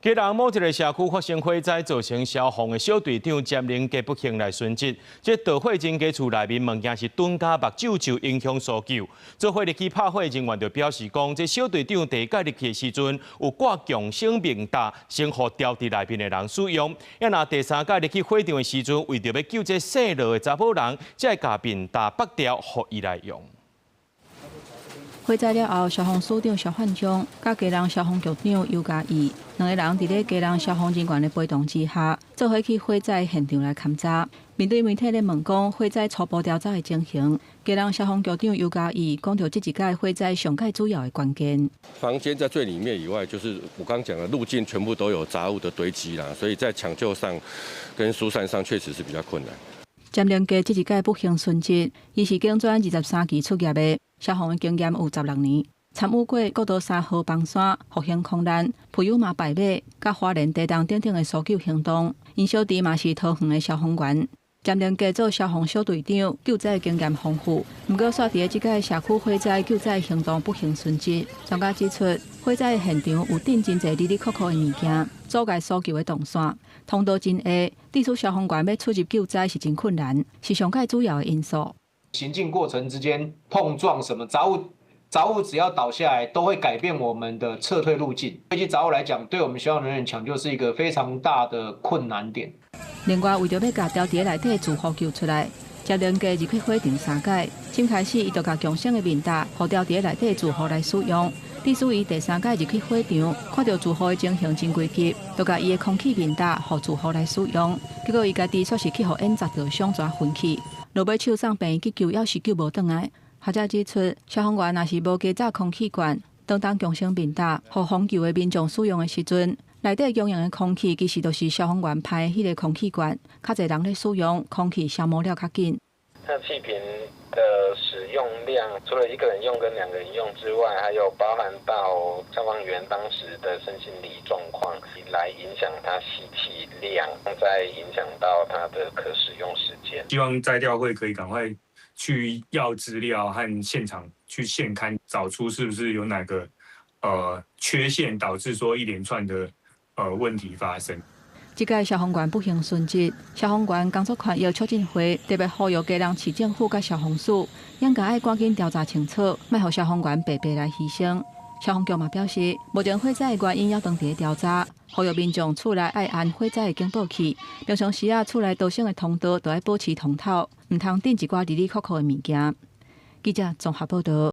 基隆某一个社区发生火灾，造成消防的小队长接连加不幸来殉职。这导火真家厝内面物件是蹲甲目睭就影响搜救。做火入去拍火人员就表示讲，这小队长第一届入去的时阵有挂强生命达，先互掉伫内面的人使用。要拿第三届入去火场的时阵，为着要救这细路的查某人，才会甲面达拔掉，互伊来用。 火灾了后，消防署长肖焕章甲基隆消防局长尤嘉义两个人伫咧基隆消防人员的陪同之下，做伙去火灾现场来勘查。面对媒体咧问讲火灾初步调查的情形，基隆消防局长尤嘉义讲到这一届火灾上界主要的关键。房间在最里面以外，就是我刚讲的路径全部都有杂物的堆积啦，所以在抢救上跟疏散上确实是比较困难。占连家这一届不幸殉职，伊是警专23期出业的。 消防的经验有16年，参与过国道3号崩山、复兴空难、普悠玛败马、甲花莲地洞等等的搜救行动。因小弟嘛是桃园的消防员，占连家做消防小队长，救灾经验丰富。不过，煞伫即个社区火灾救灾行动不幸殉职。专家指出，火灾的现场有钉真侪哩哩扣扣的物件，阻碍搜救的动线，通道真下，地处消防员要出入救灾是真困难，是上界主要的因素。 行进过程之间碰撞什么杂物只要倒下来，都会改变我们的撤退路径。对于杂物来讲，对我们消防人员抢救是一个非常大的困难点。另外，为着要把掉伫内底住户救出来，接连家入去火场3届，今开始伊就甲强生的面搭，互掉伫内底住户来使用。历史伊第3届入去火场，看到住户的情形真危急，就甲伊的空气面搭，互住户来使用。结果伊家己却是去互烟砸到伤抓昏去。 落尾手送病院去救，要是救无转来。学者指出，消防员若是无加扎空气管，当强生面搭，互防救的民众使用的时阵，内底供应的空气其实就是消防员排迄个空气管，较侪人咧使用，空气消磨了较紧。那气瓶的使用量，除了1个人用跟2个人用之外，还有包含到消防员当时的身心理状况，来影响他吸气量，再影响到他的可使用时间。希望摘调会可以赶快去要资料和现场去现勘，找出是不是有哪个缺陷导致说一连串的问题发生。 这届消防员不幸殉职，消防员工作权益促进会特别呼吁基隆市政府甲消防署，应该爱赶紧调查清楚，莫让消防员白白来牺牲。消防局嘛表示，目前火灾的原因还当伫调查，呼吁民众厝内爱安火灾的警报器，平常时厝内逃生的通道都要保持通透，唔通顶一寡哩哩扣扣的物件。记者综合报道。